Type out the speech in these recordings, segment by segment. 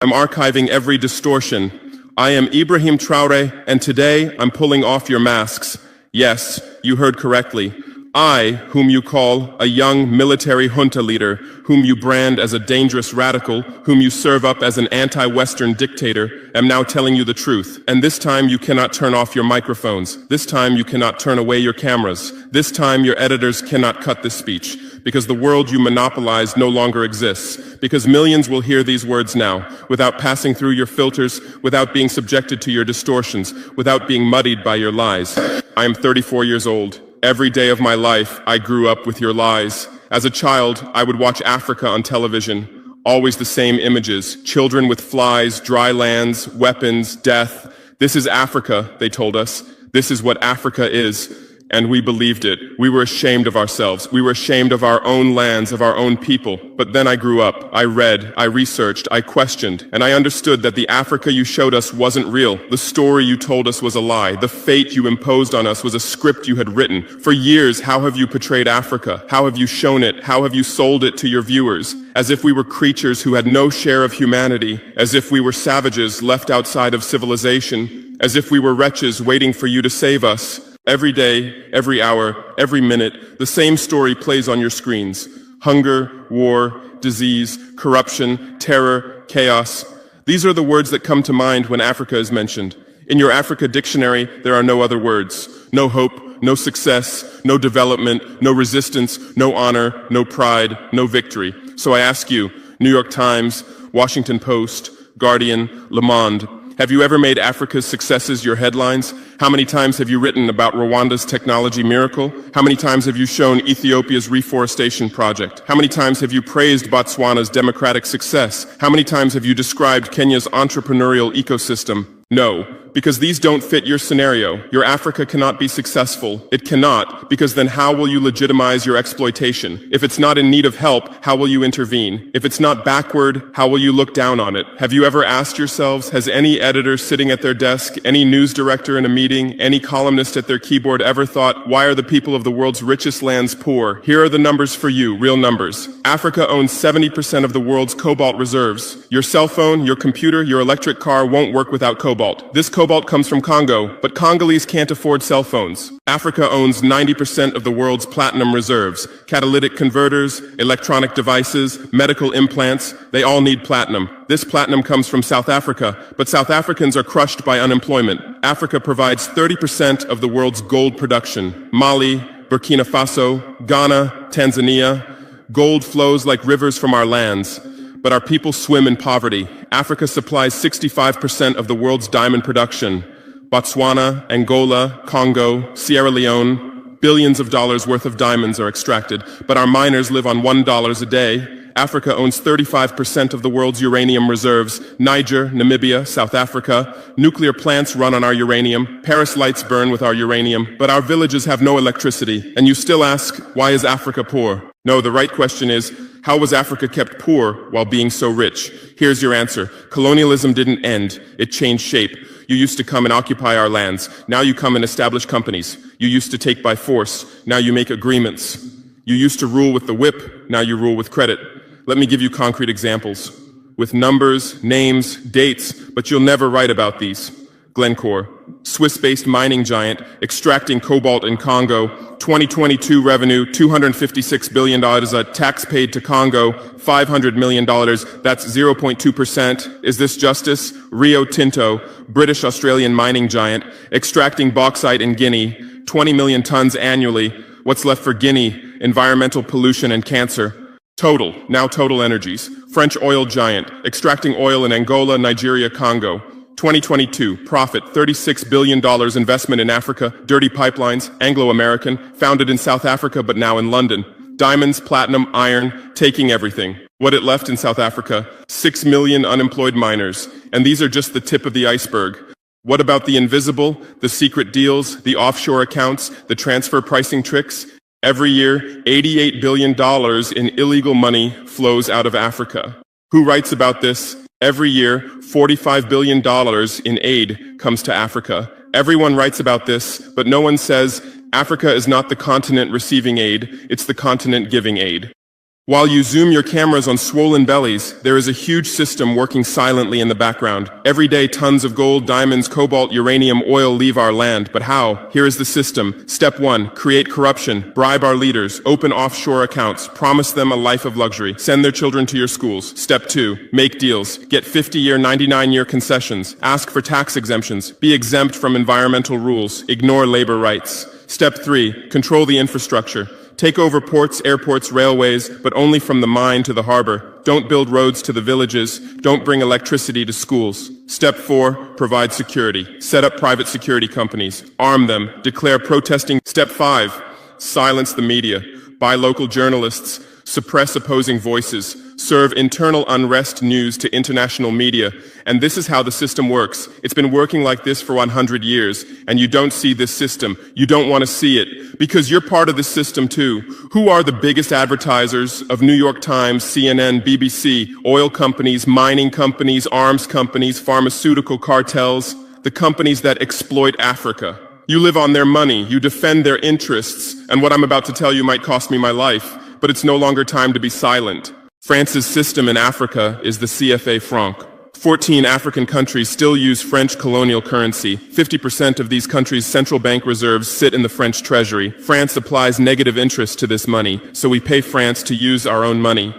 I'm archiving every distortion. I am Ibrahim Traoré, and today I'm pulling off your masks. Yes, you heard correctly. I, whom you call a young military junta leader, whom you brand as a dangerous radical, whom you serve up as an anti-Western dictator, am now telling you the truth. And this time you cannot turn off your microphones. This time you cannot turn away your cameras. This time your editors cannot cut this speech. Because the world you monopolize no longer exists. Because millions will hear these words now, without passing through your filters, without being subjected to your distortions, without being muddied by your lies. I am 34 years old. Every day of my life, I grew up with your lies. As a child, I would watch Africa on television. Always the same images. Children with flies, dry lands, weapons, death. This is Africa, they told us. This is what Africa is. And we believed it. We were ashamed of ourselves. We were ashamed of our own lands, of our own people. But then I grew up. I read, I researched, I questioned, and I understood that the Africa you showed us wasn't real. The story you told us was a lie. The fate you imposed on us was a script you had written. For years, how have you portrayed Africa? How have you shown it? How have you sold it to your viewers? As if we were creatures who had no share of humanity, as if we were savages left outside of civilization, as if we were wretches waiting for you to save us. Every day, every hour, every minute, the same story plays on your screens. Hunger, war, disease, corruption, terror, chaos. These are the words that come to mind when Africa is mentioned. In your Africa dictionary, there are no other words. No hope, no success, no development, no resistance, no honor, no pride, no victory. So I ask you, New York Times, Washington Post, Guardian, Le Monde, have you ever made Africa's successes your headlines? How many times have you written about Rwanda's technology miracle? How many times have you shown Ethiopia's reforestation project? How many times have you praised Botswana's democratic success? How many times have you described Kenya's entrepreneurial ecosystem? No, because these don't fit your scenario. Your Africa cannot be successful. It cannot, because then how will you legitimize your exploitation? If it's not in need of help, how will you intervene? If it's not backward, how will you look down on it? Have you ever asked yourselves, has any editor sitting at their desk, any news director in a meeting, any columnist at their keyboard ever thought, why are the people of the world's richest lands poor? Here are the numbers for you, real numbers. Africa owns 70% of the world's cobalt reserves. Your cell phone, your computer, your electric car won't work without cobalt. This cobalt comes from Congo, but Congolese can't afford cell phones. Africa owns 90% of the world's platinum reserves. Catalytic converters, electronic devices, medical implants, they all need platinum. This platinum comes from South Africa, but South Africans are crushed by unemployment. Africa provides 30% of the world's gold production. Mali, Burkina Faso, Ghana, Tanzania. Gold flows like rivers from our lands. But our people swim in poverty. Africa supplies 65% of the world's diamond production. Botswana, Angola, Congo, Sierra Leone, billions of dollars worth of diamonds are extracted, but our miners live on $1 a day. Africa owns 35% of the world's uranium reserves. Niger, Namibia, South Africa. Nuclear plants run on our uranium. Paris lights burn with our uranium. But our villages have no electricity. And you still ask, why is Africa poor? No, the right question is, how was Africa kept poor while being so rich? Here's your answer. Colonialism didn't end. It changed shape. You used to come and occupy our lands. Now you come and establish companies. You used to take by force. Now you make agreements. You used to rule with the whip. Now you rule with credit. Let me give you concrete examples. With numbers, names, dates, but you'll never write about these. Glencore, Swiss-based mining giant, extracting cobalt in Congo. 2022 revenue, $256 billion. Tax paid to Congo, $500 million. That's 0.2%. Is this justice? Rio Tinto, British-Australian mining giant, extracting bauxite in Guinea, 20 million tons annually. What's left for Guinea? Environmental pollution and cancer. Total, now Total Energies, French oil giant, extracting oil in Angola, Nigeria, Congo. 2022, profit, $36 billion investment in Africa, dirty pipelines, Anglo-American, founded in South Africa but now in London. Diamonds, platinum, iron, taking everything. What it left in South Africa? 6 million unemployed miners. And these are just the tip of the iceberg. What about the invisible, the secret deals, the offshore accounts, the transfer pricing tricks? Every year, $88 billion in illegal money flows out of Africa. Who writes about this? Every year, $45 billion in aid comes to Africa. Everyone writes about this, but no one says Africa is not the continent receiving aid, it's the continent giving aid. While you zoom your cameras on swollen bellies, there is a huge system working silently in the background. Every day, tons of gold, diamonds, cobalt, uranium, oil leave our land. But how? Here is the system. Step 1, create corruption, bribe our leaders, open offshore accounts, promise them a life of luxury, send their children to your schools. Step 2, make deals, get 50-year, 99-year concessions, ask for tax exemptions, be exempt from environmental rules, ignore labor rights. Step 3, control the infrastructure. Take over ports, airports, railways, but only from the mine to the harbor. Don't build roads to the villages. Don't bring electricity to schools. Step 4, provide security. Set up private security companies. Arm them. Declare protesting. Step 5, silence the media. Buy local journalists. Suppress opposing voices. Serve internal unrest news to international media. And this is how the system works. It's been working like this for 100 years, and you don't see this system. You don't want to see it, because you're part of this system too. Who are the biggest advertisers of New York Times, CNN, BBC, oil companies, mining companies, arms companies, pharmaceutical cartels, the companies that exploit Africa? You live on their money, you defend their interests, and what I'm about to tell you might cost me my life, but it's no longer time to be silent. France's system in Africa is the CFA franc. 14 African countries still use French colonial currency. 50% of these countries' central bank reserves sit in the French treasury. France applies negative interest to this money, so we pay France to use our own money.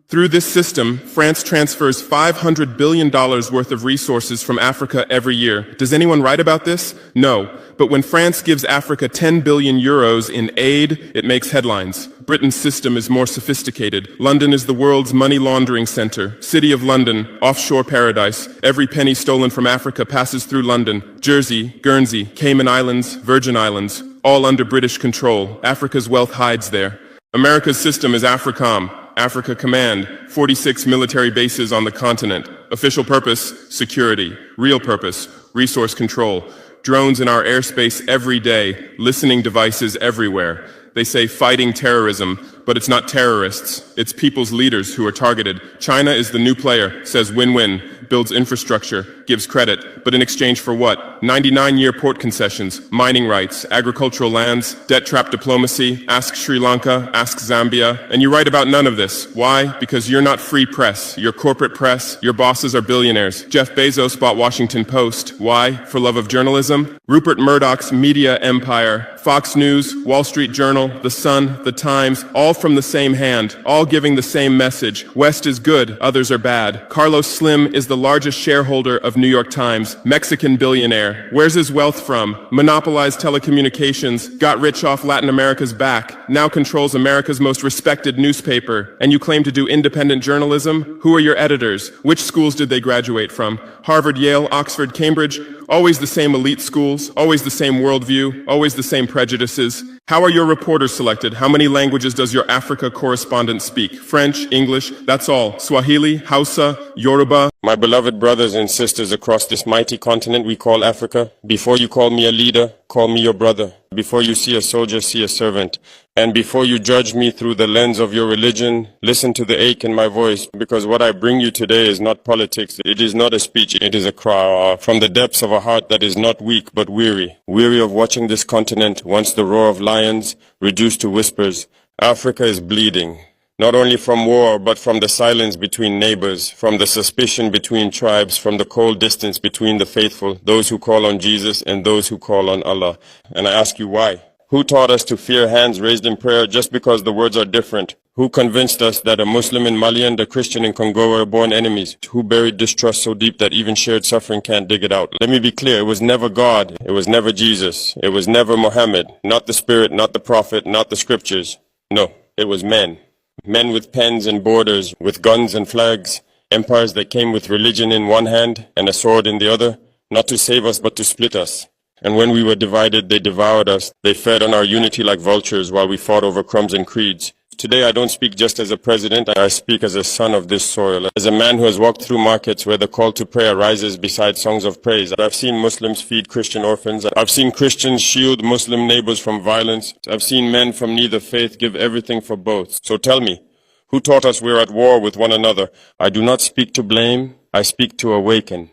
Through this system, France transfers $500 billion worth of resources from Africa every year. Does anyone write about this? No. But when France gives Africa 10 billion euros in aid, it makes headlines. Britain's system is more sophisticated. London is the world's money laundering center. City of London, offshore paradise. Every penny stolen from Africa passes through London. Jersey, Guernsey, Cayman Islands, Virgin Islands, all under British control. Africa's wealth hides there. America's system is AFRICOM. Africa Command, 46 military bases on the continent. Official purpose, security. Real purpose, resource control. Drones in our airspace every day, listening devices everywhere. They say fighting terrorism, but it's not terrorists. It's people's leaders who are targeted. China is the new player, says win-win, builds infrastructure, gives credit, but in exchange for what? 99-year port concessions, mining rights, agricultural lands, debt-trap diplomacy, ask Sri Lanka, ask Zambia, and you write about none of this. Why? Because you're not free press. You're corporate press. Your bosses are billionaires. Jeff Bezos bought Washington Post. Why? For love of journalism? Rupert Murdoch's media empire, Fox News, Wall Street Journal, The Sun, The Times, all from the same hand, all giving the same message. West is good, others are bad. Carlos Slim is the largest shareholder of New York Times, Mexican billionaire. Where's his wealth from? Monopolized telecommunications, got rich off Latin America's back, now controls America's most respected newspaper. And you claim to do independent journalism? Who are your editors? Which schools did they graduate from? Harvard, Yale, Oxford, Cambridge? Always the same elite schools, always the same worldview, always the same prejudices. How are your reporters selected? How many languages does your Africa correspondent speak? French, English, that's all. Swahili, Hausa, Yoruba. My beloved brothers and sisters across this mighty continent we call Africa, before you call me a leader, call me your brother. Before you see a soldier, see a servant. And before you judge me through the lens of your religion, listen to the ache in my voice, because what I bring you today is not politics. It is not a speech. It is a cry from the depths of a heart that is not weak but weary. Weary of watching this continent, once the roar of lions, reduced to whispers. Africa is bleeding. Not only from war, but from the silence between neighbors, from the suspicion between tribes, from the cold distance between the faithful, those who call on Jesus and those who call on Allah. And I ask you why? Who taught us to fear hands raised in prayer just because the words are different? Who convinced us that a Muslim in Mali and a Christian in Congo are born enemies? Who buried distrust so deep that even shared suffering can't dig it out? Let me be clear, it was never God, it was never Jesus, it was never Muhammad, not the Spirit, not the Prophet, not the Scriptures. No, it was men. Men with pens and borders, with guns and flags, empires that came with religion in one hand and a sword in the other, not to save us but to split us. And when we were divided, they devoured us. They fed on our unity like vultures while we fought over crumbs and creeds. Today I don't speak just as a president, I speak as a son of this soil, as a man who has walked through markets where the call to prayer rises beside songs of praise. I've seen Muslims feed Christian orphans. I've seen Christians shield Muslim neighbors from violence. I've seen men from neither faith give everything for both. So tell me, who taught us we're at war with one another? I do not speak to blame, I speak to awaken.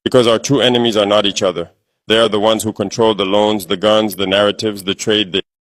Because our true enemies are not each other. They are the ones who control the loans, the guns, the narratives, the trade, the